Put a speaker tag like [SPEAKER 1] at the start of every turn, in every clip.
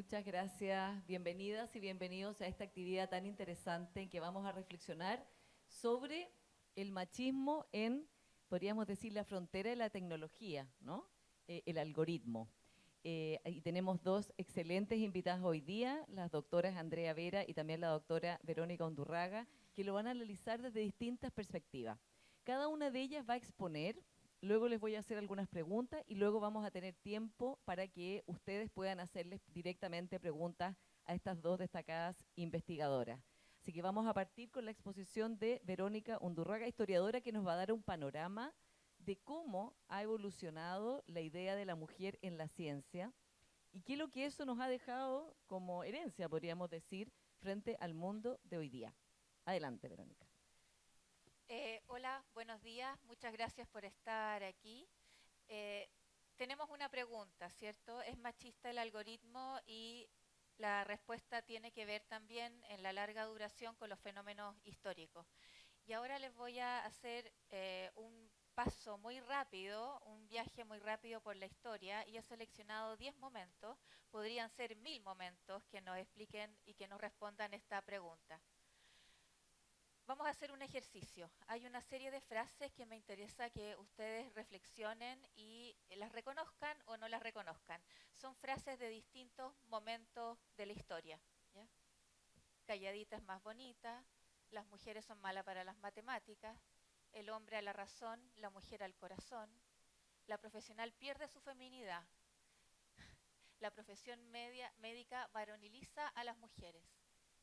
[SPEAKER 1] Muchas gracias, bienvenidas y bienvenidos a esta actividad tan interesante en que vamos a reflexionar sobre el machismo en, podríamos decir, la frontera de la tecnología, ¿no? El algoritmo. Y tenemos dos excelentes invitadas hoy día, las doctoras Andrea Vera y también la doctora Verónica Undurraga, que lo van a analizar desde distintas perspectivas. Cada una de ellas va a exponer. Luego les voy a hacer algunas preguntas y luego vamos a tener tiempo para que ustedes puedan hacerles directamente preguntas a estas dos destacadas investigadoras. Así que vamos a partir con la exposición de Verónica Undurraga, historiadora, que nos va a dar un panorama de cómo ha evolucionado la idea de la mujer en la ciencia y qué es lo que eso nos ha dejado como herencia, podríamos decir, frente al mundo de hoy día. Adelante, Verónica.
[SPEAKER 2] Hola, buenos días. Muchas gracias por estar aquí. Eh, Tenemos una pregunta, ¿cierto? ¿Es machista el algoritmo? Y la respuesta tiene que ver también en la larga duración con los fenómenos históricos. Y ahora les voy a hacer un paso muy rápido, un viaje muy rápido por la historia, y he seleccionado 10 momentos, podrían ser 1000 momentos que nos expliquen y que nos respondan esta pregunta. Vamos a hacer un ejercicio. Hay una serie de frases que me interesa que ustedes reflexionen y las reconozcan o no las reconozcan. Son frases de distintos momentos de la historia, ¿ya? Calladita es más bonita, las mujeres son malas para las matemáticas, el hombre a la razón, la mujer al corazón, la profesional pierde su feminidad, la profesión médica varoniliza a las mujeres.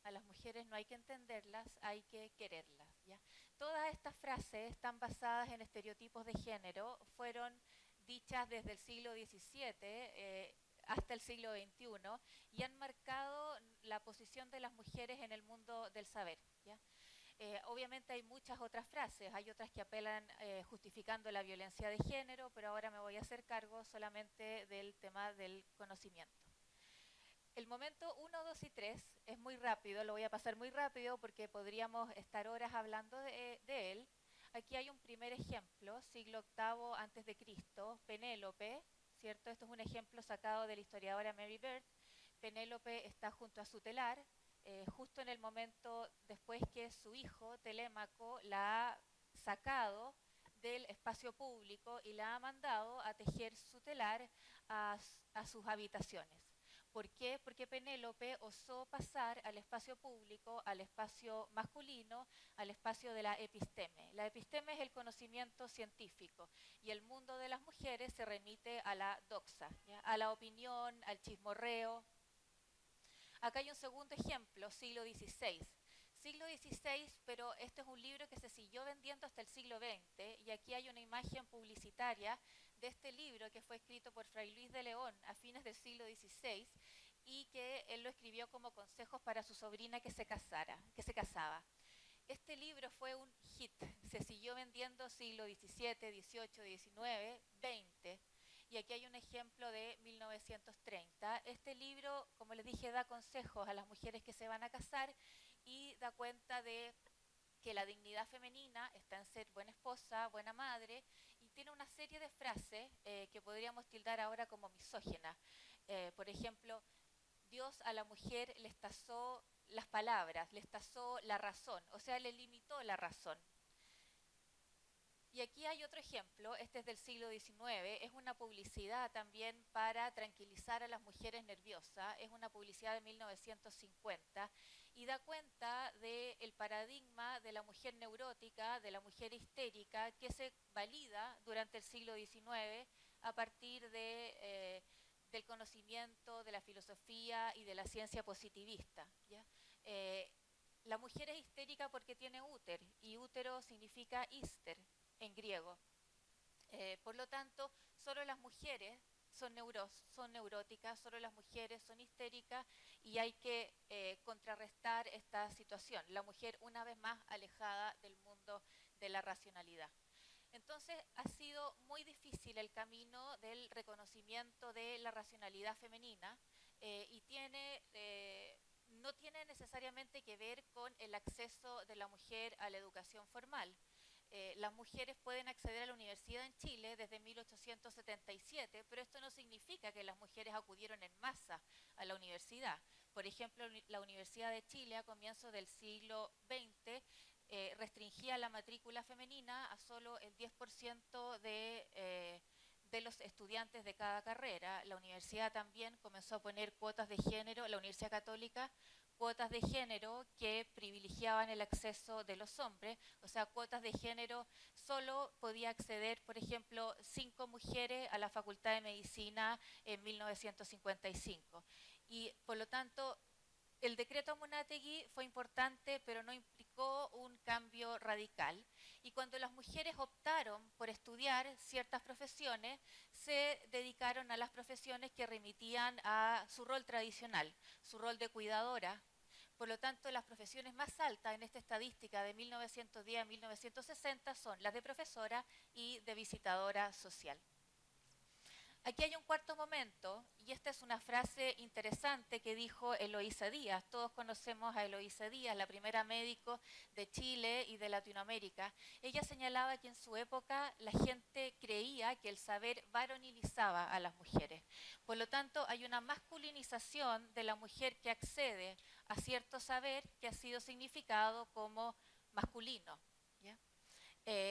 [SPEAKER 2] A las mujeres no hay que entenderlas, hay que quererlas, ¿ya? Todas estas frases están basadas en estereotipos de género, fueron dichas desde el siglo XVII hasta el siglo XXI y han marcado la posición de las mujeres en el mundo del saber, ¿ya? Obviamente hay muchas otras frases, hay otras que apelan justificando la violencia de género, pero ahora me voy a hacer cargo solamente del tema del conocimiento. El momento 1, 2 y 3 es muy rápido, lo voy a pasar muy rápido porque podríamos estar horas hablando de él. Aquí hay un primer ejemplo, siglo VIII antes de Cristo, Penélope, ¿cierto? Esto es un ejemplo sacado de la historiadora Mary Beard. Penélope está junto a su telar, justo en el momento después que su hijo, Telémaco, la ha sacado del espacio público y la ha mandado a tejer su telar a sus habitaciones. ¿Por qué? Porque Penélope osó pasar al espacio público, al espacio masculino, al espacio de la episteme. La episteme es el conocimiento científico y el mundo de las mujeres se remite a la doxa, ¿ya? A la opinión, al chismorreo. Acá hay un segundo ejemplo, siglo XVI. Siglo XVI, pero este es un libro que se siguió vendiendo hasta el siglo XX y aquí hay una imagen publicitaria de este libro que fue escrito por Fray Luis de León a fines del siglo XVI y que él lo escribió como consejos para su sobrina que se casaba. Este libro fue un hit, se siguió vendiendo siglo XVII, XVIII, XIX, XX. Y aquí hay un ejemplo de 1930. Este libro, como les dije, da consejos a las mujeres que se van a casar y da cuenta de que la dignidad femenina está en ser buena esposa, buena madre, y tiene una serie de frases que podríamos tildar ahora como misóginas. Por ejemplo, Dios a la mujer les tasó las palabras, les tasó la razón, o sea, le limitó la razón. Y aquí hay otro ejemplo, este es del siglo XIX, es una publicidad también para tranquilizar a las mujeres nerviosas, es una publicidad de 1950 y da cuenta del paradigma de la mujer neurótica, de la mujer histérica, que se valida durante el siglo XIX a partir del conocimiento, de la filosofía y de la ciencia positivista, ¿ya? La mujer es histérica porque tiene útero, y útero significa íster en griego. Por lo tanto, solo las mujeres son neuróticas, solo las mujeres son histéricas y hay que contrarrestar esta situación. La mujer una vez más alejada del mundo de la racionalidad. Entonces ha sido muy difícil el camino del reconocimiento de la racionalidad femenina y no tiene necesariamente que ver con el acceso de la mujer a la educación formal. las mujeres pueden acceder a la universidad en Chile desde 1877, pero esto no significa que las mujeres acudieron en masa a la universidad. Por ejemplo, la Universidad de Chile a comienzos del siglo XX restringía la matrícula femenina a solo el 10% de los estudiantes de cada carrera. La universidad también comenzó a poner cuotas de género, la Universidad Católica, cuotas de género que privilegiaban el acceso de los hombres, o sea, cuotas de género, solo podía acceder, por ejemplo, 5 mujeres a la Facultad de Medicina en 1955. Y por lo tanto, el decreto Munátegui fue importante, pero no implicó un cambio radical. Y cuando las mujeres optaron por estudiar ciertas profesiones, se dedicaron a las profesiones que remitían a su rol tradicional, su rol de cuidadora. Por lo tanto, las profesiones más altas en esta estadística de 1910 a 1960 son las de profesora y de visitadora social. Aquí hay un cuarto momento, y esta es una frase interesante que dijo Eloísa Díaz. Todos conocemos a Eloísa Díaz, la primera médico de Chile y de Latinoamérica. Ella señalaba que en su época la gente creía que el saber varonilizaba a las mujeres. Por lo tanto, hay una masculinización de la mujer que accede a cierto saber que ha sido significado como masculino.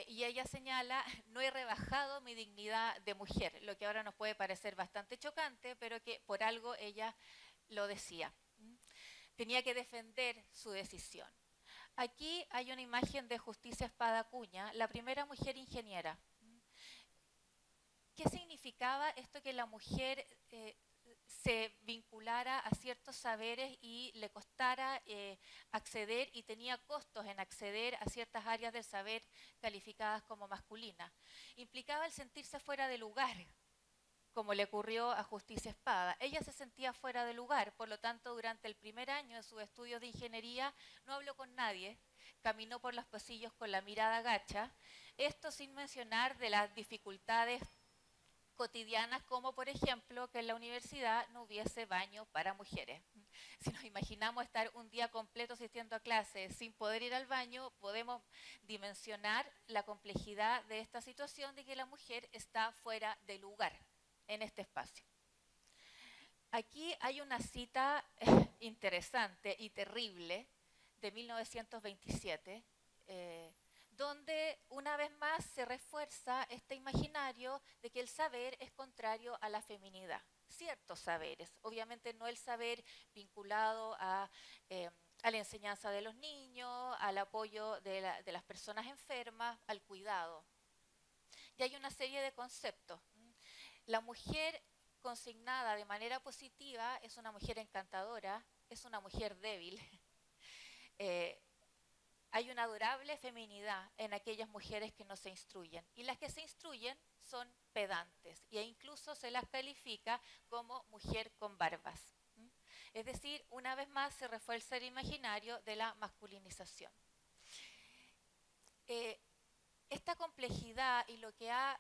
[SPEAKER 2] Y ella señala, no he rebajado mi dignidad de mujer, lo que ahora nos puede parecer bastante chocante, pero que por algo ella lo decía. Tenía que defender su decisión. Aquí hay una imagen de Justicia Espada Acuña, la primera mujer ingeniera. ¿Qué significaba esto que la mujer se vinculara a ciertos saberes y le costara acceder y tenía costos en acceder a ciertas áreas del saber calificadas como masculinas? Implicaba el sentirse fuera de lugar, como le ocurrió a Justicia Espada. Ella se sentía fuera de lugar, por lo tanto, durante el primer año de sus estudios de ingeniería no habló con nadie, caminó por los pasillos con la mirada gacha, esto sin mencionar de las dificultades cotidianas, como por ejemplo que en la universidad no hubiese baño para mujeres. Si nos imaginamos estar un día completo asistiendo a clases sin poder ir al baño, podemos dimensionar la complejidad de esta situación de que la mujer está fuera de lugar en este espacio. Aquí hay una cita interesante y terrible de 1927, donde una vez más se refuerza este imaginario de que el saber es contrario a la feminidad. Ciertos saberes, obviamente no el saber vinculado a la enseñanza de los niños, al apoyo de las personas enfermas, al cuidado. Y hay una serie de conceptos. La mujer consignada de manera positiva es una mujer encantadora, es una mujer débil. Hay una adorable feminidad en aquellas mujeres que no se instruyen. Y las que se instruyen son pedantes. E incluso se las califica como mujer con barbas. Es decir, una vez más se refuerza el imaginario de la masculinización. Esta complejidad y lo que ha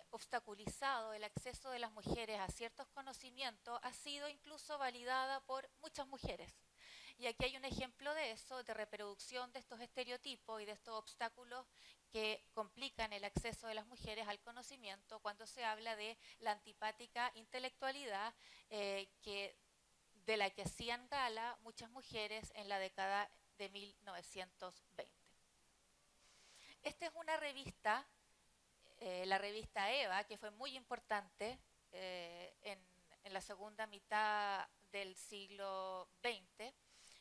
[SPEAKER 2] obstaculizado el acceso de las mujeres a ciertos conocimientos ha sido incluso validada por muchas mujeres. Y aquí hay un ejemplo de eso, de reproducción de estos estereotipos y de estos obstáculos que complican el acceso de las mujeres al conocimiento cuando se habla de la antipática intelectualidad de la que hacían gala muchas mujeres en la década de 1920. Esta es una revista, la revista Eva, que fue muy importante en la segunda mitad del siglo XX.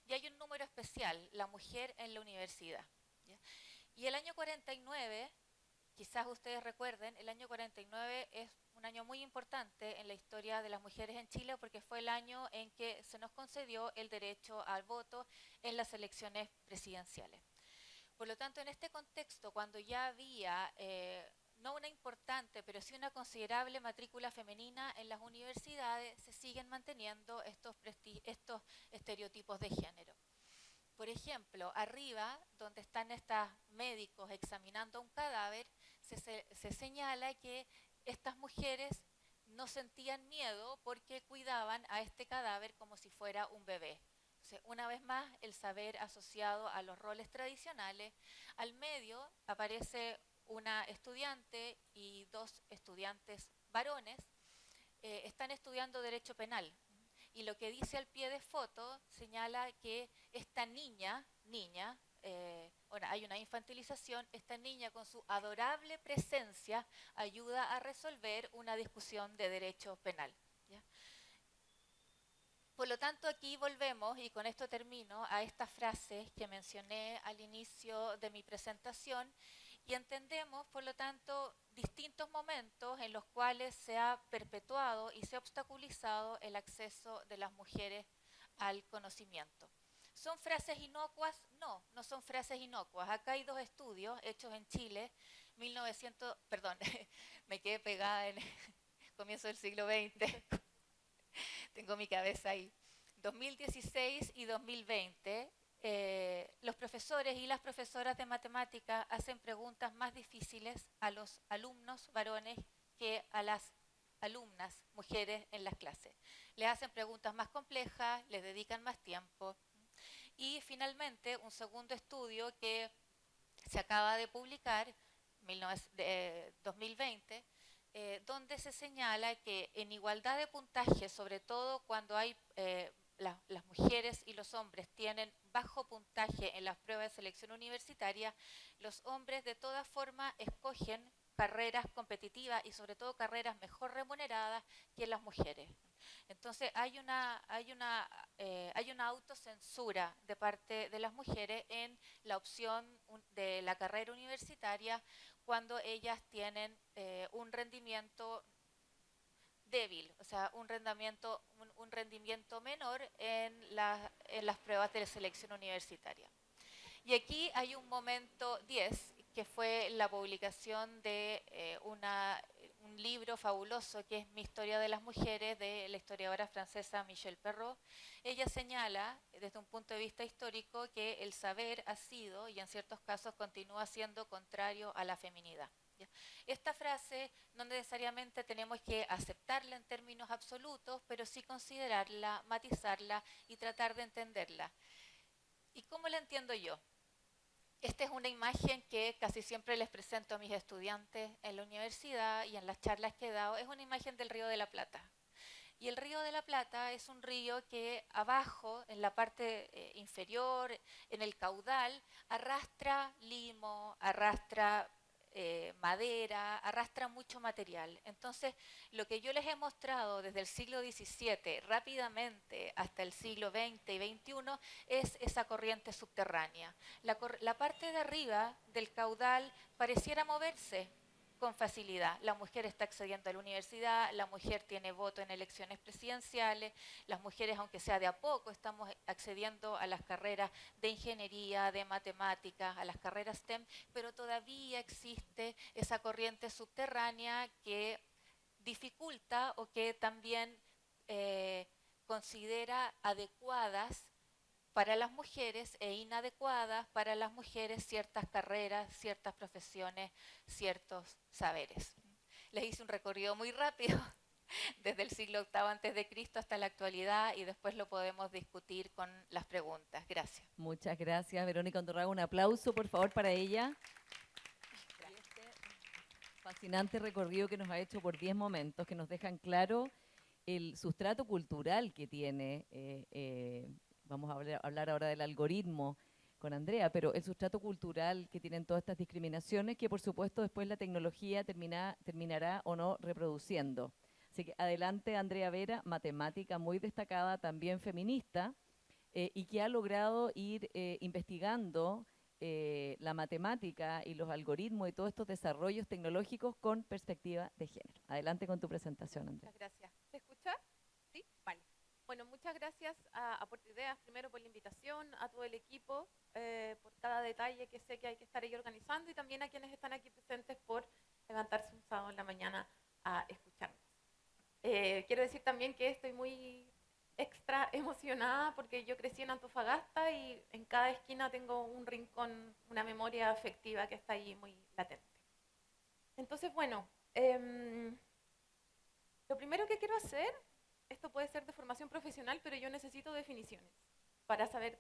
[SPEAKER 2] Y hay un número especial, la mujer en la universidad. ¿Ya? Y el año 49, quizás ustedes recuerden, el año 49 es un año muy importante en la historia de las mujeres en Chile porque fue el año en que se nos concedió el derecho al voto en las elecciones presidenciales. Por lo tanto, en este contexto, cuando ya había no una importante, pero sí una considerable matrícula femenina en las universidades, se siguen manteniendo estos estereotipos de género. Por ejemplo, arriba, donde están estos médicos examinando un cadáver, se señala que estas mujeres no sentían miedo porque cuidaban a este cadáver como si fuera un bebé. Una vez más, el saber asociado a los roles tradicionales. Al medio aparece una estudiante y dos estudiantes varones están estudiando Derecho Penal. Y lo que dice al pie de foto señala que esta niña, ahora hay una infantilización, esta niña con su adorable presencia ayuda a resolver una discusión de derecho penal. ¿Ya? Por lo tanto, aquí volvemos, y con esto termino, a estas frases que mencioné al inicio de mi presentación, y entendemos, por lo tanto, distintos momentos en los cuales se ha perpetuado y se ha obstaculizado el acceso de las mujeres al conocimiento. ¿Son frases inocuas? No, no son frases inocuas. Acá hay dos estudios hechos en Chile, me quedé pegada en el comienzo del siglo XX, tengo mi cabeza ahí. 2016 y 2020. Los profesores y las profesoras de matemáticas hacen preguntas más difíciles a los alumnos varones que a las alumnas mujeres en las clases. Les hacen preguntas más complejas, les dedican más tiempo. Y finalmente, un segundo estudio que se acaba de publicar, 2020, donde se señala que en igualdad de puntaje, sobre todo cuando hay las mujeres y los hombres tienen bajo puntaje en las pruebas de selección universitaria, los hombres de todas formas escogen carreras competitivas y sobre todo carreras mejor remuneradas que las mujeres. Entonces hay una autocensura de parte de las mujeres en la opción de la carrera universitaria cuando ellas tienen un rendimiento débil, o sea, un rendimiento menor en las pruebas de selección universitaria. Y aquí hay un momento 10, que fue la publicación de un libro fabuloso que es Mi historia de las mujeres, de la historiadora francesa Michelle Perrault. Ella señala, desde un punto de vista histórico, que el saber ha sido, y en ciertos casos continúa siendo, contrario a la feminidad. Esta frase no necesariamente tenemos que aceptarla en términos absolutos, pero sí considerarla, matizarla y tratar de entenderla. ¿Y cómo la entiendo yo? Esta es una imagen que casi siempre les presento a mis estudiantes en la universidad y en las charlas que he dado. Es una imagen del Río de la Plata. Y el Río de la Plata es un río que abajo, en la parte inferior, en el caudal, arrastra limo, arrastra madera, arrastra mucho material. Entonces, lo que yo les he mostrado desde el siglo XVII rápidamente hasta el siglo XX y XXI es esa corriente subterránea. La parte de arriba del caudal pareciera moverse con facilidad. La mujer está accediendo a la universidad, la mujer tiene voto en elecciones presidenciales, las mujeres, aunque sea de a poco, estamos accediendo a las carreras de ingeniería, de matemáticas, a las carreras STEM, pero todavía existe esa corriente subterránea que dificulta o que también considera adecuadas para las mujeres e inadecuadas para las mujeres ciertas carreras, ciertas profesiones, ciertos saberes. Les hice un recorrido muy rápido desde el siglo VIII a.C. hasta la actualidad y después lo podemos discutir con las preguntas. Gracias.
[SPEAKER 1] Muchas gracias, Verónica Undurraga. Un aplauso, por favor, para ella. Este fascinante recorrido que nos ha hecho por 10 momentos que nos dejan claro el sustrato cultural que tiene. Vamos a hablar ahora del algoritmo con Andrea, pero el sustrato cultural que tienen todas estas discriminaciones que por supuesto después la tecnología terminará o no reproduciendo. Así que adelante Andrea Vera, matemática muy destacada, también feminista, y que ha logrado ir investigando la matemática y los algoritmos y todos estos desarrollos tecnológicos con perspectiva de género. Adelante con tu presentación, Andrea.
[SPEAKER 3] Muchas gracias. ¿Se escucha? ¿Sí? Vale. Bueno, muchas gracias a Aportideas primero por la invitación, a todo el equipo, por cada detalle que sé que hay que estar ahí organizando y también a quienes están aquí presentes por levantarse un sábado en la mañana a escucharnos. Quiero decir también que estoy muy extra emocionada porque yo crecí en Antofagasta y en cada esquina tengo un rincón, una memoria afectiva que está ahí muy latente. Entonces, bueno, lo primero que quiero hacer, esto puede ser de formación profesional, pero yo necesito definiciones. para saber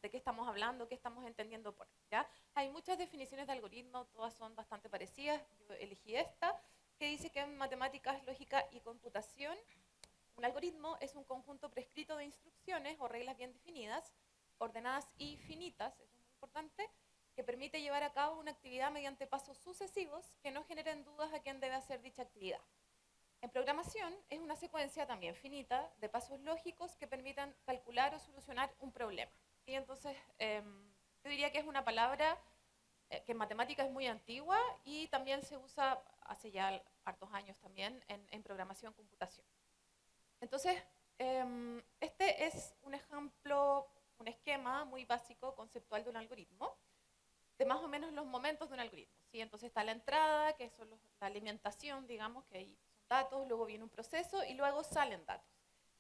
[SPEAKER 3] de qué estamos hablando, qué estamos entendiendo por ahí, ¿ya? Hay muchas definiciones de algoritmo, todas son bastante parecidas. Yo elegí esta, que dice que en matemáticas, lógica y computación, un algoritmo es un conjunto prescrito de instrucciones o reglas bien definidas, ordenadas y finitas, eso es muy importante, que permite llevar a cabo una actividad mediante pasos sucesivos que no generen dudas a quién debe hacer dicha actividad. En programación es una secuencia también finita de pasos lógicos que permitan calcular o solucionar un problema. Y entonces yo diría que es una palabra que en matemática es muy antigua y también se usa hace ya hartos años también en programación computación. Entonces, este es un ejemplo, un esquema muy básico, conceptual de un algoritmo, de más o menos los momentos de un algoritmo, ¿sí? Entonces está la entrada, que son la alimentación, digamos, que ahí son datos, luego viene un proceso y luego salen datos.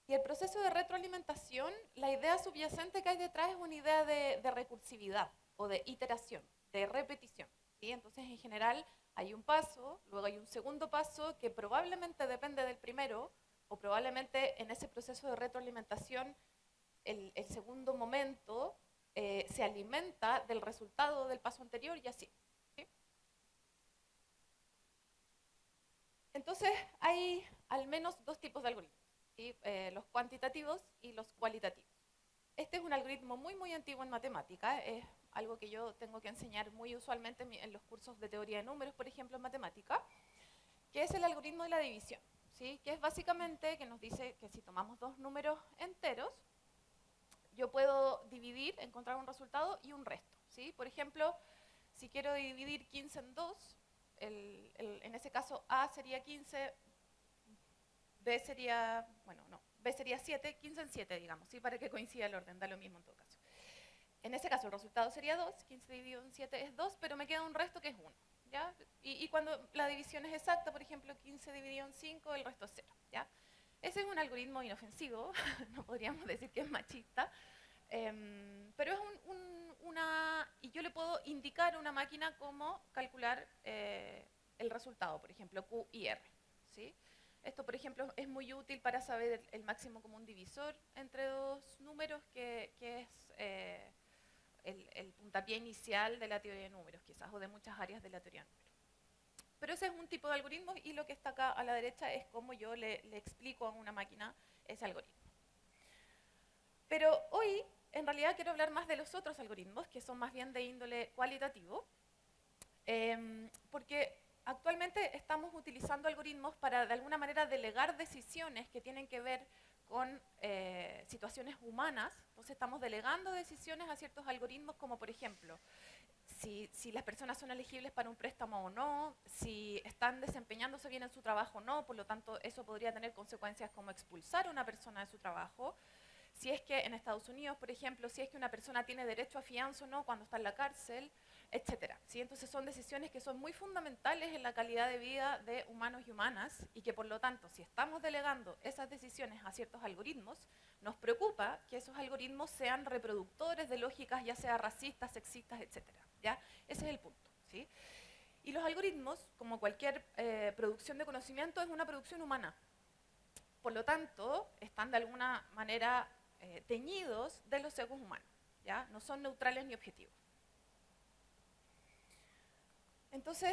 [SPEAKER 3] Y el proceso de retroalimentación, la idea subyacente que hay detrás es una idea de recursividad o de iteración, de repetición, ¿sí? Entonces, en general, hay un paso, luego hay un segundo paso que probablemente depende del primero, o probablemente en ese proceso de retroalimentación el segundo momento se alimenta del resultado del paso anterior y así, ¿sí? Entonces hay al menos dos tipos de algoritmos, ¿sí? Los cuantitativos y los cualitativos. Este es un algoritmo muy antiguo en matemática, es algo que yo tengo que enseñar muy usualmente en los cursos de teoría de números, por ejemplo, en matemática, que es el algoritmo de la división, ¿sí? Que es básicamente que nos dice que si tomamos dos números enteros, yo puedo dividir, encontrar un resultado y un resto, ¿sí? Por ejemplo, si quiero dividir 15 en 2, en ese caso A sería 15, B sería, bueno, no, B sería 7, 15 en 7, digamos, ¿sí? Para que coincida el orden, da lo mismo en todo caso. En ese caso el resultado sería 2, 15 dividido en 7 es 2, pero me queda un resto que es 1, ¿ya? Y cuando la división es exacta, por ejemplo, 15 dividido en 5, el resto es 0, ¿ya? Ese es un algoritmo inofensivo, no podríamos decir que es machista, pero es y yo le puedo indicar a una máquina cómo calcular el resultado, por ejemplo, Q y R, ¿sí? Esto, por ejemplo, es muy útil para saber el máximo común divisor entre dos números, que es el puntapié inicial de la teoría de números, quizás, o de muchas áreas de la teoría de números. Pero ese es un tipo de algoritmo y lo que está acá a la derecha es cómo yo le explico a una máquina ese algoritmo. Pero hoy, en realidad, quiero hablar más de los otros algoritmos, que son más bien de índole cualitativo, porque actualmente estamos utilizando algoritmos para, de alguna manera, delegar decisiones que tienen que ver con situaciones humanas. Entonces estamos delegando decisiones a ciertos algoritmos, como por ejemplo, si las personas son elegibles para un préstamo o no, si están desempeñándose bien en su trabajo o no, por lo tanto eso podría tener consecuencias como expulsar a una persona de su trabajo. Si es que en Estados Unidos, por ejemplo, si es que una persona tiene derecho a fianza o no cuando está en la cárcel, etcétera, ¿sí? Entonces son decisiones que son muy fundamentales en la calidad de vida de humanos y humanas y que por lo tanto, si estamos delegando esas decisiones a ciertos algoritmos, nos preocupa que esos algoritmos sean reproductores de lógicas ya sea racistas, sexistas, etcétera, ¿ya? Ese es el punto, ¿sí? Y los algoritmos, como cualquier producción de conocimiento, es una producción humana. Por lo tanto, están de alguna manera teñidos de los sesgos humanos, ¿ya? No son neutrales ni objetivos. Entonces,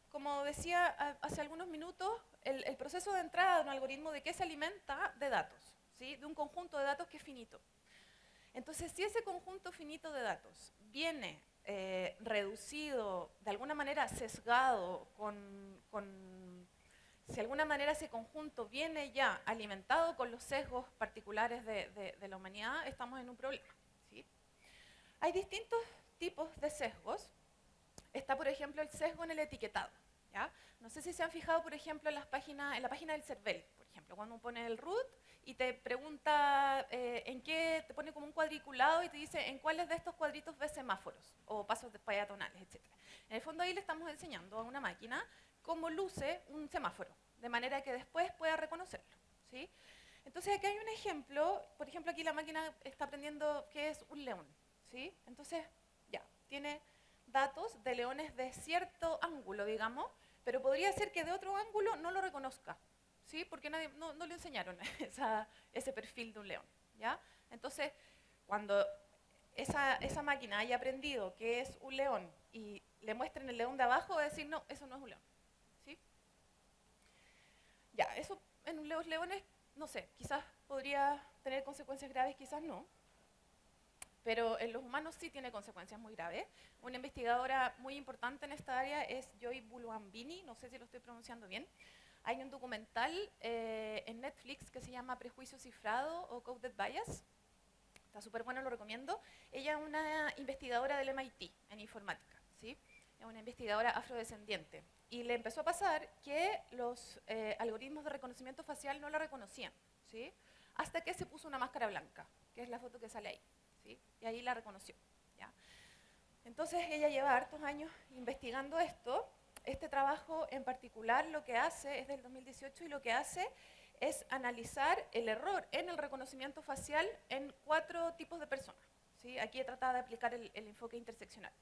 [SPEAKER 3] como decía hace algunos minutos, el proceso de entrada de un algoritmo, ¿de qué se alimenta? De datos, ¿sí? De un conjunto de datos que es finito. Entonces, si ese conjunto finito de datos viene reducido, de alguna manera sesgado, si de alguna manera ese conjunto viene ya alimentado con los sesgos particulares de la humanidad, estamos en un problema, ¿sí? Hay distintos tipos de sesgos. Está, por ejemplo, el sesgo en el etiquetado, ¿ya? No sé si se han fijado, por ejemplo, en la página del CERVEL, por ejemplo, cuando uno pone el root y te pregunta en qué, te pone como un cuadriculado y te dice en cuáles de estos cuadritos ves semáforos o pasos peatonales, etc. En el fondo ahí le estamos enseñando a una máquina cómo luce un semáforo, de manera que después pueda reconocerlo, ¿sí? Entonces aquí hay un ejemplo, por ejemplo aquí la máquina está aprendiendo qué es un león, ¿sí? Entonces ya, tiene datos de leones de cierto ángulo, digamos, pero podría ser que de otro ángulo no lo reconozca, ¿sí? Porque no le enseñaron ese perfil de un león, ¿ya? Entonces, cuando esa máquina haya aprendido que es un león y le muestren el león de abajo, va a decir, no, eso no es un león. ¿Sí? Ya, eso en los leones, no sé, quizás podría tener consecuencias graves, quizás no. Pero en los humanos sí tiene consecuencias muy graves. Una investigadora muy importante en esta área es Joy Buolamwini, no sé si lo estoy pronunciando bien. Hay un documental en Netflix que se llama Prejuicio Cifrado o Coded Bias. Está súper bueno, lo recomiendo. Ella es una investigadora del MIT en informática, ¿sí? Es una investigadora afrodescendiente. Y le empezó a pasar que los algoritmos de reconocimiento facial no la reconocían, ¿sí? Hasta que se puso una máscara blanca, que es la foto que sale ahí, ¿sí? Y ahí la reconoció, ¿ya? Entonces ella lleva hartos años investigando esto. Este trabajo en particular lo que hace es del 2018 y lo que hace es analizar el error en el reconocimiento facial en 4 tipos de personas, ¿sí? Aquí he tratado de aplicar el enfoque interseccional.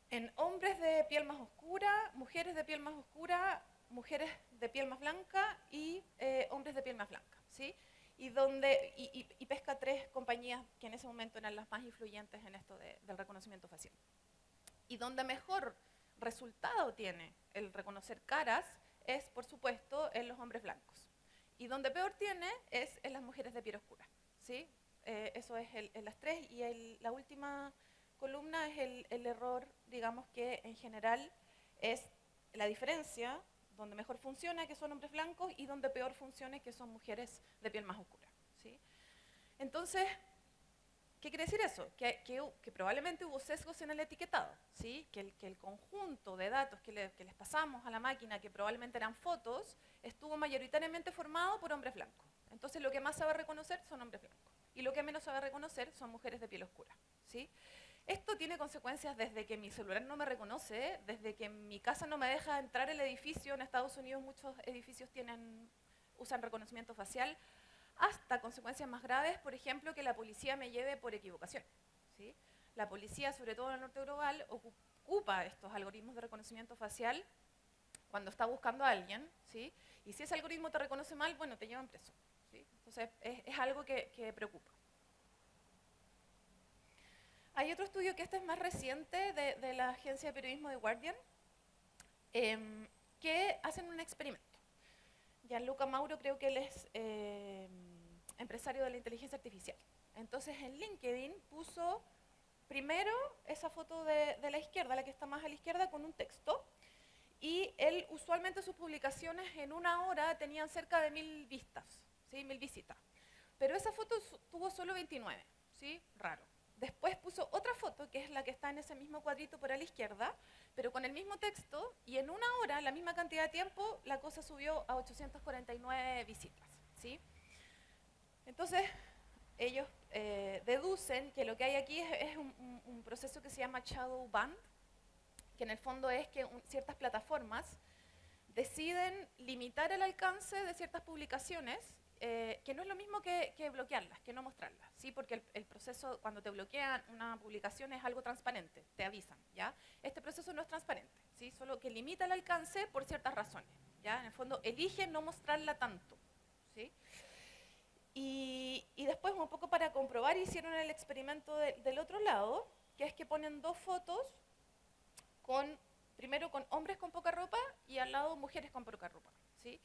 [SPEAKER 3] En hombres de piel más oscura, mujeres de piel más oscura, mujeres de piel más blanca y hombres de piel más blanca, ¿sí? Y pesca 3 compañías que en ese momento eran las más influyentes en esto del reconocimiento facial. Y donde mejor resultado tiene el reconocer caras es, por supuesto, en los hombres blancos. Y donde peor tiene es en las mujeres de piel oscura, ¿sí? Eso es en las 3. Y la última columna es el error, digamos que en general es la diferencia, donde mejor funciona, que son hombres blancos, y donde peor funciona, que son mujeres de piel más oscura, ¿sí? Entonces, ¿qué quiere decir eso? Que probablemente hubo sesgos en el etiquetado, ¿sí? Que el conjunto de datos que les pasamos a la máquina, que probablemente eran fotos, estuvo mayoritariamente formado por hombres blancos. Entonces lo que más sabe reconocer son hombres blancos. Y lo que menos sabe reconocer son mujeres de piel oscura, ¿sí? Esto tiene consecuencias desde que mi celular no me reconoce, desde que mi casa no me deja entrar al edificio. En Estados Unidos muchos edificios usan reconocimiento facial, hasta consecuencias más graves, por ejemplo, que la policía me lleve por equivocación, ¿sí? La policía, sobre todo en el norte global, ocupa estos algoritmos de reconocimiento facial cuando está buscando a alguien, ¿sí? Y si ese algoritmo te reconoce mal, bueno, te llevan preso, ¿sí? Entonces, es algo que preocupa. Hay otro estudio que este es más reciente de la agencia de periodismo The Guardian, que hacen un experimento. Gianluca Mauro, creo que él es empresario de la inteligencia artificial. Entonces en LinkedIn puso primero esa foto de la izquierda, la que está más a la izquierda, con un texto. Y él usualmente sus publicaciones en una hora tenían cerca de 1000 vistas, ¿sí? 1000 visitas. Pero esa foto tuvo solo 29, ¿sí? Raro. Después puso otra foto, que es la que está en ese mismo cuadrito por a la izquierda, pero con el mismo texto, y en una hora, la misma cantidad de tiempo, la cosa subió a 849 visitas, ¿sí? Entonces, ellos deducen que lo que hay aquí es un proceso que se llama shadow ban, que en el fondo es que ciertas plataformas deciden limitar el alcance de ciertas publicaciones, que no es lo mismo que bloquearlas, que no mostrarlas, ¿sí? Porque el proceso, cuando te bloquean una publicación, es algo transparente, te avisan, ¿ya? Este proceso no es transparente, ¿sí? Solo que limita el alcance por ciertas razones, ¿ya? En el fondo, elige no mostrarla tanto, ¿sí? Y después, un poco para comprobar, hicieron el experimento del otro lado, que es que ponen 2 fotos, primero con hombres con poca ropa y al lado mujeres con poca ropa, ¿sí?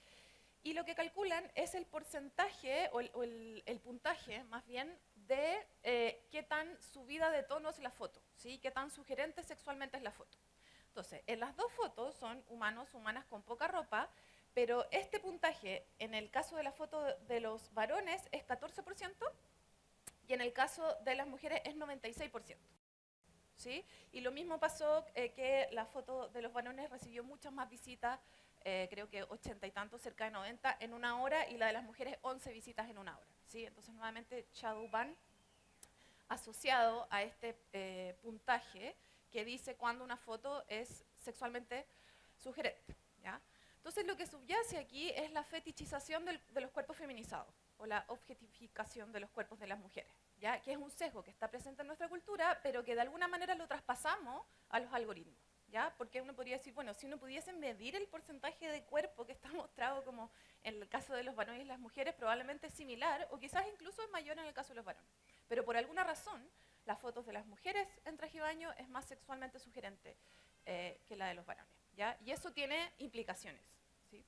[SPEAKER 3] Y lo que calculan es el porcentaje, o el puntaje, más bien, de qué tan subida de tono es la foto, ¿sí? Qué tan sugerente sexualmente es la foto. Entonces, en las 2 fotos son humanos, humanas con poca ropa, pero este puntaje, en el caso de la foto de los varones, es 14%, y en el caso de las mujeres es 96%. ¿Sí? Y lo mismo pasó que la foto de los varones recibió muchas más visitas, creo que 80 y tantos, cerca de 90 en una hora, y la de las mujeres 11 visitas en una hora, ¿sí? Entonces nuevamente shadow ban asociado a este puntaje que dice cuando una foto es sexualmente sugerente, ¿ya? Entonces lo que subyace aquí es la fetichización de los cuerpos feminizados, o la objetificación de los cuerpos de las mujeres, ¿ya? Que es un sesgo que está presente en nuestra cultura, pero que de alguna manera lo traspasamos a los algoritmos, ¿ya? Porque uno podría decir, bueno, si uno pudiese medir el porcentaje de cuerpo que está mostrado, como en el caso de los varones y las mujeres, probablemente es similar, o quizás incluso es mayor en el caso de los varones. Pero por alguna razón, las fotos de las mujeres en traje de baño es más sexualmente sugerente que la de los varones, ¿ya? Y eso tiene implicaciones, ¿sí?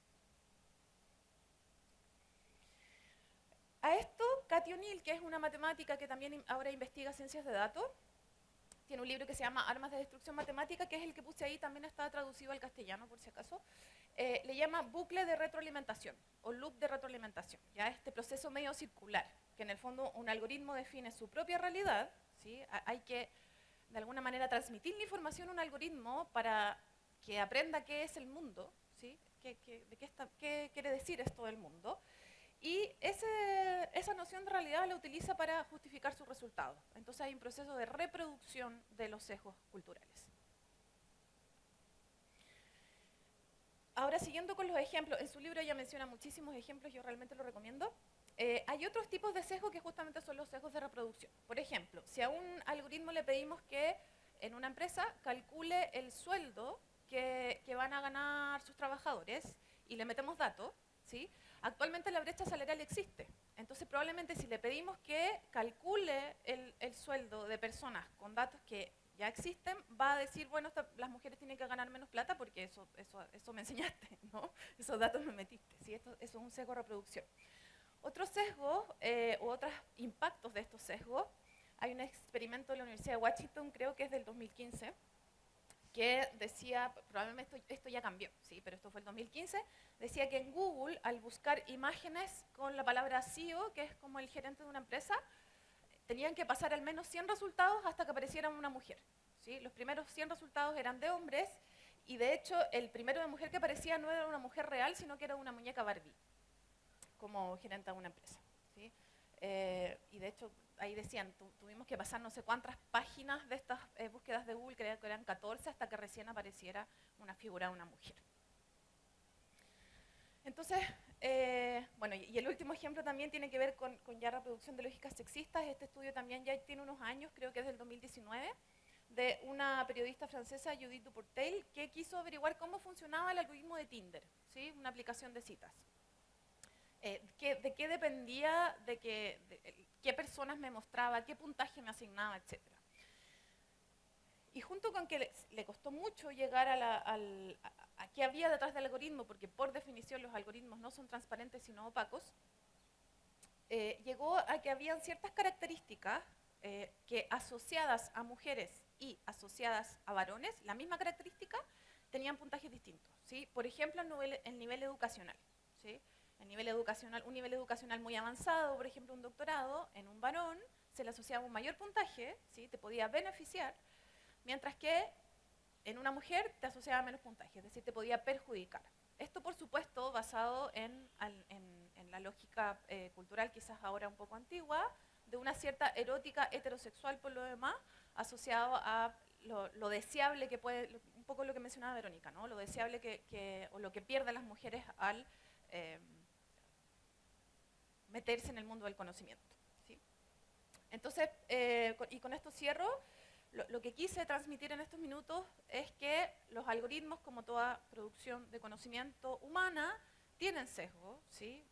[SPEAKER 3] A esto, Cathy O'Neill, que es una matemática que también ahora investiga ciencias de datos, tiene un libro que se llama Armas de Destrucción Matemática, que es el que puse ahí, también está traducido al castellano, por si acaso. Le llama bucle de retroalimentación, o loop de retroalimentación, ya este proceso medio circular, que en el fondo un algoritmo define su propia realidad, ¿sí? Hay que, de alguna manera, transmitir la información a un algoritmo para que aprenda qué es el mundo, ¿sí? ¿Qué quiere decir esto del mundo? Y esa noción de realidad la utiliza para justificar sus resultados. Entonces hay un proceso de reproducción de los sesgos culturales. Ahora, siguiendo con los ejemplos, en su libro ella menciona muchísimos ejemplos, yo realmente lo recomiendo. Hay otros tipos de sesgos que justamente son los sesgos de reproducción. Por ejemplo, si a un algoritmo le pedimos que en una empresa calcule el sueldo que van a ganar sus trabajadores y le metemos datos, ¿sí? Actualmente la brecha salarial existe. Entonces, probablemente si le pedimos que calcule el sueldo de personas con datos que ya existen, va a decir, bueno, las mujeres tienen que ganar menos plata porque eso me enseñaste, ¿no? Esos datos me metiste, ¿sí? Eso es un sesgo de reproducción. Otros sesgos u otros impactos de estos sesgos, hay un experimento de la Universidad de Washington, creo que es del 2015, que decía, probablemente esto ya cambió, ¿sí? Pero esto fue el 2015, decía que en Google, al buscar imágenes con la palabra CEO, que es como el gerente de una empresa, tenían que pasar al menos 100 resultados hasta que apareciera una mujer, ¿sí? Los primeros 100 resultados eran de hombres, y de hecho el primero de mujer que aparecía no era una mujer real, sino que era una muñeca Barbie, como gerente de una empresa, ¿sí? Y de hecho, ahí decían, tuvimos que pasar no sé cuántas páginas de estas búsquedas de Google, creo que eran 14, hasta que recién apareciera una figura de una mujer. Entonces, bueno, y el último ejemplo también tiene que ver con ya reproducción de lógicas sexistas. Este estudio también ya tiene unos años, creo que es del 2019, de una periodista francesa, Judith Duportel, que quiso averiguar cómo funcionaba el algoritmo de Tinder, ¿sí? Una aplicación de citas. De qué dependía, qué personas me mostraba, qué puntaje me asignaba, etc. Y junto con que le costó mucho llegar a qué había detrás del algoritmo, porque por definición los algoritmos no son transparentes sino opacos, llegó a que habían ciertas características que asociadas a mujeres y asociadas a varones, la misma característica, tenían puntajes distintos, ¿sí? Por ejemplo, el nivel educacional, ¿sí? Un nivel educacional muy avanzado, por ejemplo, un doctorado, en un varón se le asociaba un mayor puntaje, ¿sí? Te podía beneficiar, mientras que en una mujer te asociaba menos puntaje, es decir, te podía perjudicar. Esto, por supuesto, basado en la lógica cultural, quizás ahora un poco antigua, de una cierta erótica heterosexual, por lo demás, asociado a lo deseable que puede, un poco lo que mencionaba Verónica, ¿no? Lo deseable o lo que pierden las mujeres al meterse en el mundo del conocimiento, ¿sí? Entonces, y con esto cierro, lo que quise transmitir en estos minutos es que los algoritmos, como toda producción de conocimiento humana, tienen sesgo, ¿sí?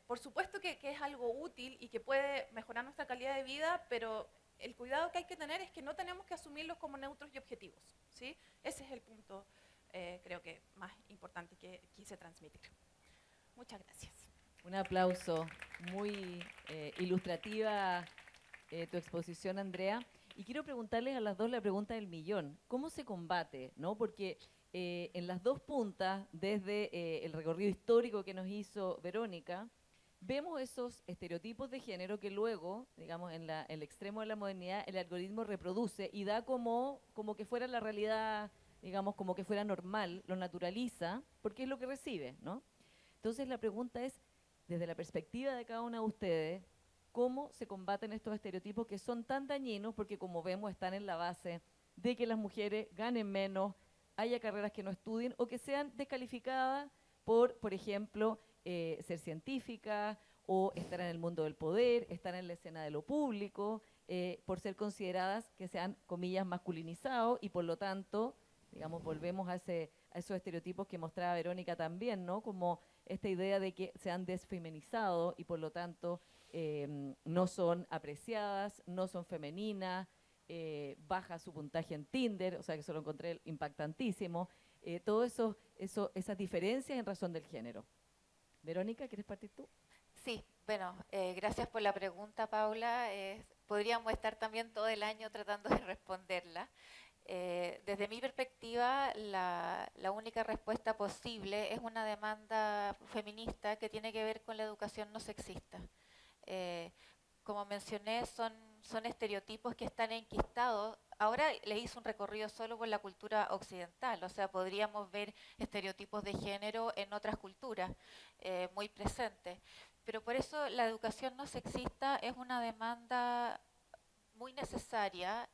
[SPEAKER 3] Por supuesto que es algo útil y que puede mejorar nuestra calidad de vida, pero el cuidado que hay que tener es que no tenemos que asumirlos como neutros y objetivos, ¿sí? Ese es el punto, creo que más importante que quise transmitir. Muchas gracias.
[SPEAKER 1] Un aplauso. Muy ilustrativa tu exposición, Andrea. Y quiero preguntarles a las dos la pregunta del millón. ¿Cómo se combate? ¿No? Porque en las dos puntas, desde el recorrido histórico que nos hizo Verónica, vemos esos estereotipos de género que luego, digamos, en el extremo de la modernidad, el algoritmo reproduce y da como que fuera la realidad, digamos, como que fuera normal, lo naturaliza, porque es lo que recibe, ¿no? Entonces la pregunta es, desde la perspectiva de cada una de ustedes, ¿cómo se combaten estos estereotipos que son tan dañinos? Porque como vemos están en la base de que las mujeres ganen menos, haya carreras que no estudien o que sean descalificadas por ejemplo, ser científicas o estar en el mundo del poder, estar en la escena de lo público, por ser consideradas que sean, comillas, masculinizados y por lo tanto, digamos, volvemos a esos estereotipos que mostraba Verónica también, ¿no? Como esta idea de que se han desfeminizado y por lo tanto no son apreciadas, no son femeninas, baja su puntaje en Tinder, o sea que eso lo encontré impactantísimo. Todo eso, esas diferencias en razón del género. Verónica, ¿quieres partir tú?
[SPEAKER 2] Sí, bueno, gracias por la pregunta, Paula. Podríamos estar también todo el año tratando de responderla. Desde mi perspectiva, la única respuesta posible es una demanda feminista que tiene que ver con la educación no sexista. Como mencioné, son estereotipos que están enquistados. Ahora les hice un recorrido solo por la cultura occidental, o sea, podríamos ver estereotipos de género en otras culturas muy presentes. Pero por eso la educación no sexista es una demanda muy necesaria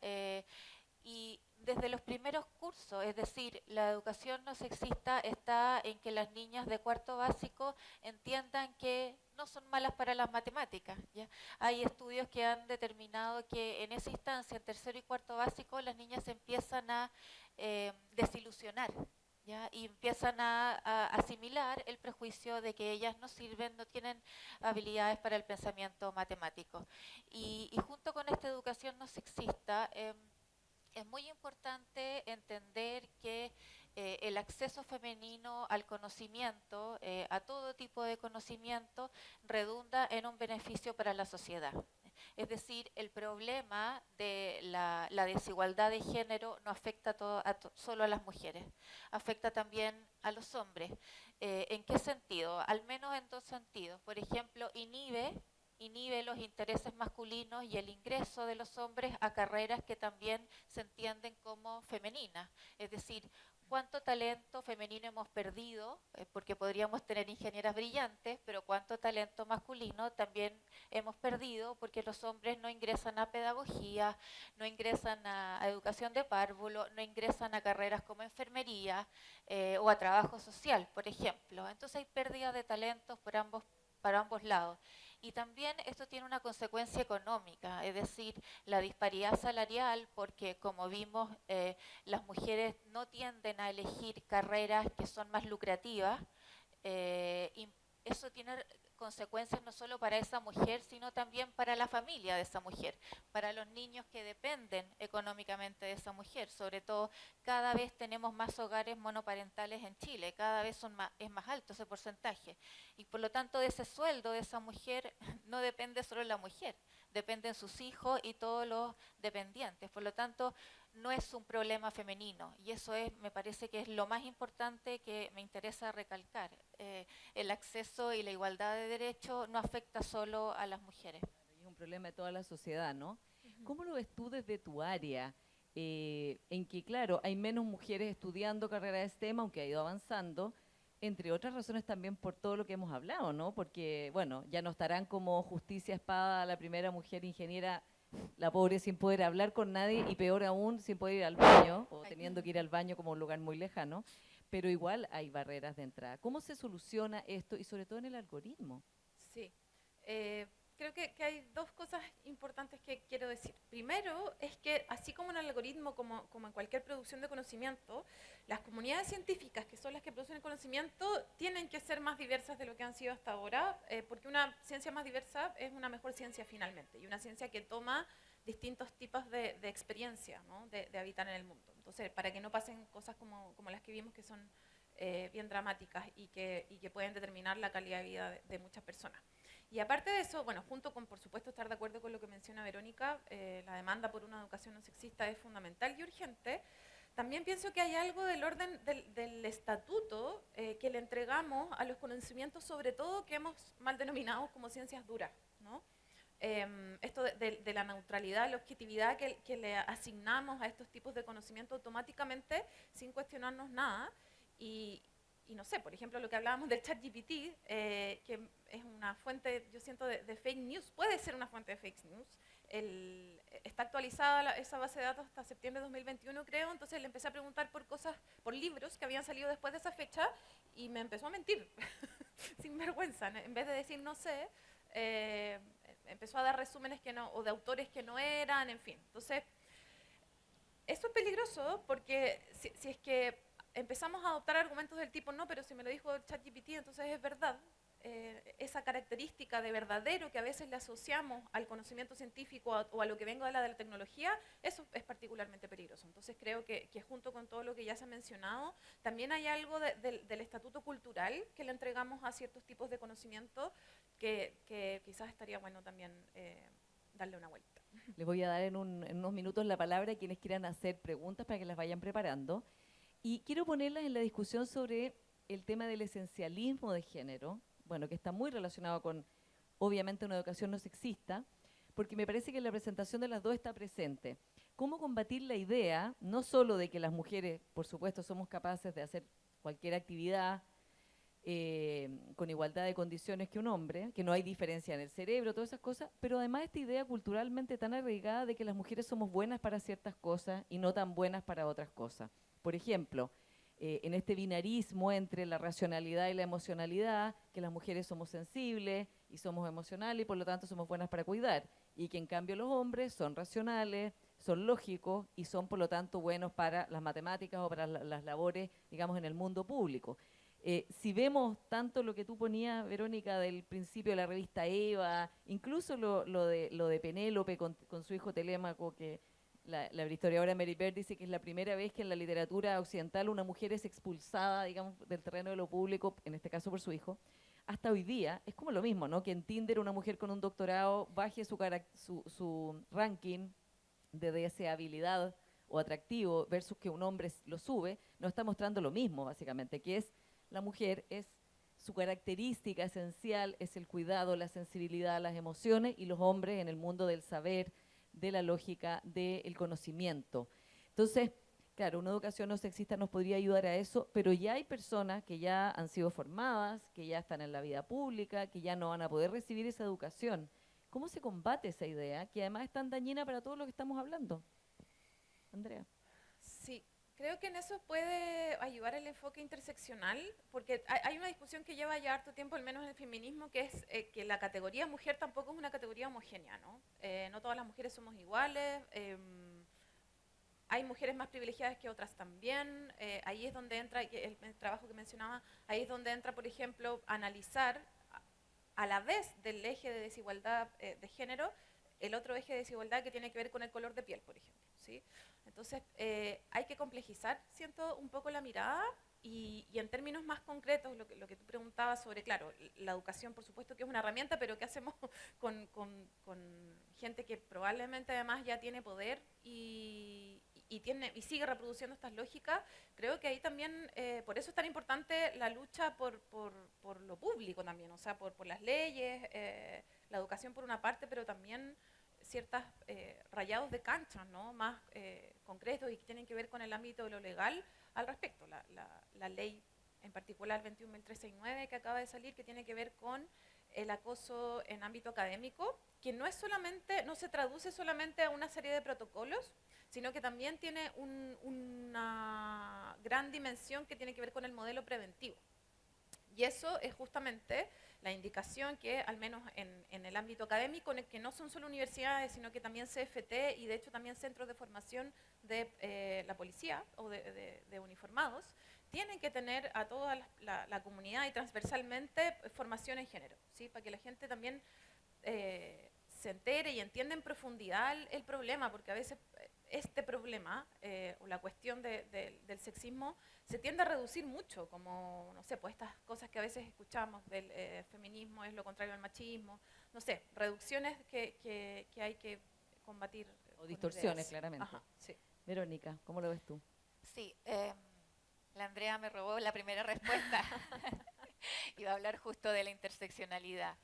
[SPEAKER 2] y desde los primeros cursos, es decir, la educación no sexista está en que las niñas de cuarto básico entiendan que no son malas para las matemáticas, ¿ya? Hay estudios que han determinado que en esa instancia, en tercero y cuarto básico, las niñas empiezan a desilusionar, ¿ya? Y empiezan a asimilar el prejuicio de que ellas no sirven, no tienen habilidades para el pensamiento matemático. Y junto con esta educación no sexista, es muy importante entender que el acceso femenino al conocimiento, a todo tipo de conocimiento, redunda en un beneficio para la sociedad. Es decir, el problema de la desigualdad de género no afecta solo a las mujeres, afecta también a los hombres. ¿En qué sentido? Al menos en dos sentidos. Por ejemplo, inhibe los intereses masculinos y el ingreso de los hombres a carreras que también se entienden como femeninas. Es decir, cuánto talento femenino hemos perdido, porque podríamos tener ingenieras brillantes, pero cuánto talento masculino también hemos perdido porque los hombres no ingresan a pedagogía, no ingresan a educación de párvulo, no ingresan a carreras como enfermería o a trabajo social, por ejemplo. Entonces hay pérdida de talentos para ambos lados. Y también esto tiene una consecuencia económica, es decir, la disparidad salarial, porque como vimos, las mujeres no tienden a elegir carreras que son más lucrativas, y eso tiene consecuencias no solo para esa mujer, sino también para la familia de esa mujer, para los niños que dependen económicamente de esa mujer. Sobre todo, cada vez tenemos más hogares monoparentales en Chile, cada vez es más alto ese porcentaje. Y por lo tanto, de ese sueldo de esa mujer no depende solo la mujer, dependen sus hijos y todos los dependientes. Por lo tanto, no es un problema femenino y eso me parece que es lo más importante que me interesa recalcar. El acceso y la igualdad de derechos no afecta solo a las mujeres.
[SPEAKER 1] Es un problema de toda la sociedad, ¿no? ¿Cómo lo ves tú desde tu área? En que, claro, hay menos mujeres estudiando carreras de STEM, aunque ha ido avanzando, entre otras razones también por todo lo que hemos hablado, ¿no? Porque, bueno, ya no estarán como Justicia Espada, la primera mujer ingeniera, la pobre sin poder hablar con nadie y peor aún sin poder ir al baño o teniendo que ir al baño como un lugar muy lejano, pero igual hay barreras de entrada. ¿Cómo se soluciona esto y sobre todo en el algoritmo?
[SPEAKER 3] Sí, creo que hay dos cosas importantes que quiero decir. Primero es que así como en el algoritmo, como en cualquier producción de conocimiento, las comunidades científicas, que son las que producen el conocimiento, tienen que ser más diversas de lo que han sido hasta ahora, porque una ciencia más diversa es una mejor ciencia finalmente, y una ciencia que toma distintos tipos de experiencia, ¿no? de habitar en el mundo. Entonces, para que no pasen cosas como las que vimos que son bien dramáticas y que pueden determinar la calidad de vida de muchas personas. Y aparte de eso, bueno, junto con, por supuesto, estar de acuerdo con lo que menciona Verónica, la demanda por una educación no sexista es fundamental y urgente. También pienso que hay algo del orden del estatuto que le entregamos a los conocimientos, sobre todo que hemos mal denominado como ciencias duras, ¿no? Esto de la neutralidad, la objetividad que le asignamos a estos tipos de conocimiento automáticamente sin cuestionarnos nada. Y no sé, por ejemplo, lo que hablábamos del ChatGPT, que es una fuente, yo siento, de fake news, puede ser una fuente de fake news. Está actualizada esa base de datos hasta septiembre de 2021, creo, entonces le empecé a preguntar por libros que habían salido después de esa fecha y me empezó a mentir, sin vergüenza. En vez de decir no sé, empezó a dar resúmenes o de autores que no eran, en fin. Entonces, eso es peligroso porque si es que empezamos a adoptar argumentos del tipo, no, pero si me lo dijo ChatGPT, entonces es verdad, esa característica de verdadero que a veces le asociamos al conocimiento científico o a lo que venga de la tecnología, eso es particularmente peligroso. Entonces creo que junto con todo lo que ya se ha mencionado, también hay algo del estatuto cultural que le entregamos a ciertos tipos de conocimiento que quizás estaría bueno también darle una vuelta.
[SPEAKER 1] Les voy a dar en unos minutos la palabra a quienes quieran hacer preguntas para que las vayan preparando. Y quiero ponerlas en la discusión sobre el tema del esencialismo de género, bueno, que está muy relacionado con, obviamente, una educación no sexista, porque me parece que la presentación de las dos está presente. ¿Cómo combatir la idea, no solo de que las mujeres, por supuesto, somos capaces de hacer cualquier actividad con igualdad de condiciones que un hombre, que no hay diferencia en el cerebro, todas esas cosas, pero además esta idea culturalmente tan arraigada de que las mujeres somos buenas para ciertas cosas y no tan buenas para otras cosas? Por ejemplo, en este binarismo entre la racionalidad y la emocionalidad, que las mujeres somos sensibles y somos emocionales y por lo tanto somos buenas para cuidar, y que en cambio los hombres son racionales, son lógicos y son por lo tanto buenos para las matemáticas o para las labores, digamos, en el mundo público. Si vemos tanto lo que tú ponías, Verónica, del principio de la revista Eva, incluso lo de Penélope con su hijo Telémaco, que la historiadora Mary Beard dice que es la primera vez que en la literatura occidental una mujer es expulsada, digamos, del terreno de lo público, en este caso por su hijo. Hasta hoy día es como lo mismo, ¿no? Que en Tinder una mujer con un doctorado baje su ranking de deseabilidad o atractivo versus que un hombre lo sube, nos está mostrando lo mismo, básicamente, que es la mujer, es su característica esencial, es el cuidado, la sensibilidad, las emociones, y los hombres en el mundo del saber, de la lógica, del conocimiento. Entonces, claro, una educación no sexista nos podría ayudar a eso, pero ya hay personas que ya han sido formadas, que ya están en la vida pública, que ya no van a poder recibir esa educación. ¿Cómo se combate esa idea, que además es tan dañina para todos los que estamos hablando? Andrea.
[SPEAKER 3] Sí, creo que en eso puede ayudar el enfoque interseccional, porque hay una discusión que lleva ya harto tiempo, al menos en el feminismo, que es que la categoría mujer tampoco es una categoría homogénea, ¿no? No todas las mujeres somos iguales, hay mujeres más privilegiadas que otras también, ahí es donde entra el trabajo que mencionaba, ahí es donde entra, por ejemplo, analizar a la vez del eje de desigualdad de género, el otro eje de desigualdad que tiene que ver con el color de piel, por ejemplo, ¿sí? Entonces, hay que complejizar, siento, un poco la mirada y en términos más concretos, lo que tú preguntabas sobre, claro, la educación, por supuesto que es una herramienta, pero ¿qué hacemos con gente que probablemente además ya tiene poder y sigue reproduciendo estas lógicas? Creo que ahí también, por eso es tan importante la lucha por lo público también, o sea, por las leyes, la educación por una parte, pero también ciertos rayados de cancha, ¿no? Más concretos y que tienen que ver con el ámbito de lo legal al respecto. La ley, en particular 21.369, que acaba de salir, que tiene que ver con el acoso en ámbito académico, que no se traduce solamente a una serie de protocolos, sino que también tiene una gran dimensión que tiene que ver con el modelo preventivo. Y eso es justamente la indicación que, al menos en el ámbito académico, en el que no son solo universidades, sino que también CFT y de hecho también centros de formación de la policía o de uniformados, tienen que tener a toda la comunidad y transversalmente formación en género, ¿sí? Para que la gente también se entere y entienda en profundidad el problema, porque a veces este problema o la cuestión del sexismo se tiende a reducir mucho, como, no sé, pues estas cosas que a veces escuchamos del feminismo es lo contrario al machismo, no sé, reducciones que hay que combatir.
[SPEAKER 1] O distorsiones, claramente.
[SPEAKER 3] Ajá, sí.
[SPEAKER 1] Verónica, ¿cómo lo ves tú?
[SPEAKER 2] Sí, la Andrea me robó la primera respuesta. Iba a hablar justo de la interseccionalidad,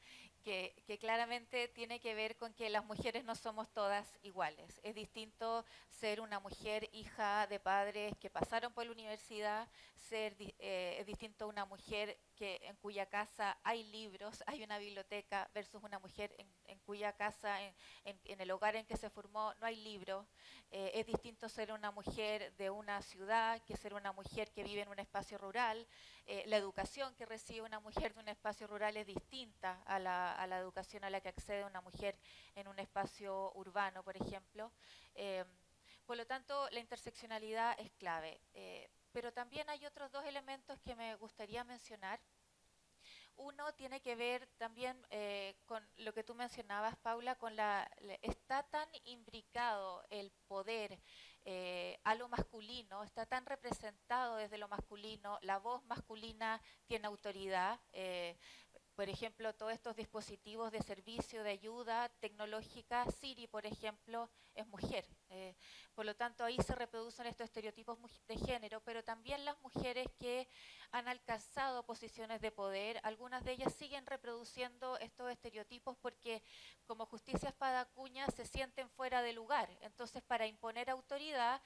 [SPEAKER 2] que claramente tiene que ver con que las mujeres no somos todas iguales. Es distinto ser una mujer hija de padres que pasaron por la universidad, es distinto una mujer en cuya casa hay libros, hay una biblioteca, versus una mujer en cuya casa, en el hogar en que se formó, no hay libros. Es distinto ser una mujer de una ciudad que ser una mujer que vive en un espacio rural. La educación que recibe una mujer de un espacio rural es distinta a la educación a la que accede una mujer en un espacio urbano, por ejemplo. Por lo tanto, la interseccionalidad es clave. Pero también hay otros dos elementos que me gustaría mencionar. Uno tiene que ver también con lo que tú mencionabas, Paula, está tan imbricado el poder a lo masculino, está tan representado desde lo masculino, la voz masculina tiene autoridad. Por ejemplo, todos estos dispositivos de servicio, de ayuda tecnológica, Siri, por ejemplo, es mujer. Por lo tanto, ahí se reproducen estos estereotipos de género, pero también las mujeres que han alcanzado posiciones de poder, algunas de ellas siguen reproduciendo estos estereotipos porque, como Justicia Espada Acuña, se sienten fuera de lugar. Entonces, para imponer autoridad,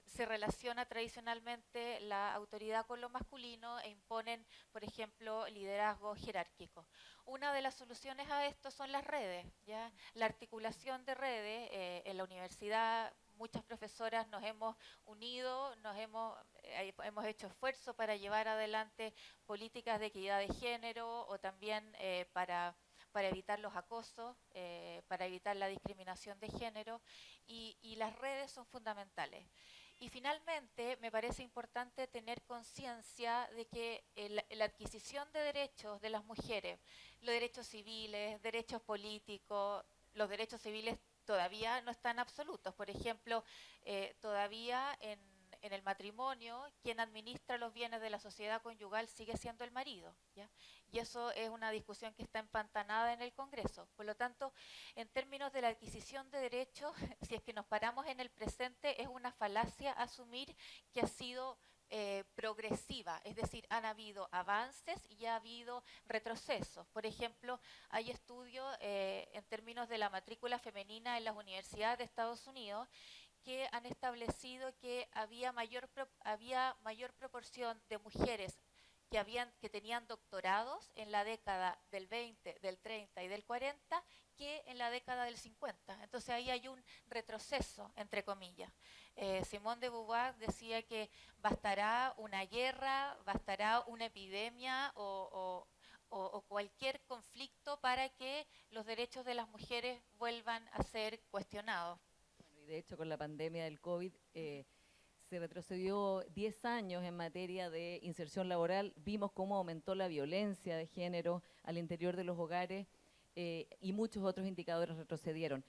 [SPEAKER 2] se relaciona tradicionalmente la autoridad con lo masculino e imponen, por ejemplo, liderazgo jerárquico. Una de las soluciones a esto son las redes, ¿ya? La articulación de redes. En la universidad muchas profesoras nos hemos unido, hemos hecho esfuerzo para llevar adelante políticas de equidad de género o también para evitar los acosos, para evitar la discriminación de género, y las redes son fundamentales. Y finalmente, me parece importante tener conciencia de que la adquisición de derechos de las mujeres, los derechos civiles, derechos políticos, los derechos civiles todavía no están absolutos. Por ejemplo, todavía en el matrimonio, quien administra los bienes de la sociedad conyugal sigue siendo el marido, ¿ya? Y eso es una discusión que está empantanada en el Congreso. Por lo tanto, en términos de la adquisición de derechos, si es que nos paramos en el presente, es una falacia asumir que ha sido progresiva, es decir, han habido avances y ha habido retrocesos. Por ejemplo, hay estudios en términos de la matrícula femenina en las universidades de Estados Unidos que han establecido que había mayor proporción de mujeres que tenían doctorados en la década del 20, del 30 y del 40 que en la década del 50. Entonces ahí hay un retroceso, entre comillas. Simone de Beauvoir decía que bastará una guerra, bastará una epidemia o cualquier conflicto para que los derechos de las mujeres vuelvan a ser cuestionados.
[SPEAKER 1] Bueno, y de hecho, con la pandemia del COVID, se retrocedió 10 años en materia de inserción laboral. Vimos cómo aumentó la violencia de género al interior de los hogares y muchos otros indicadores retrocedieron.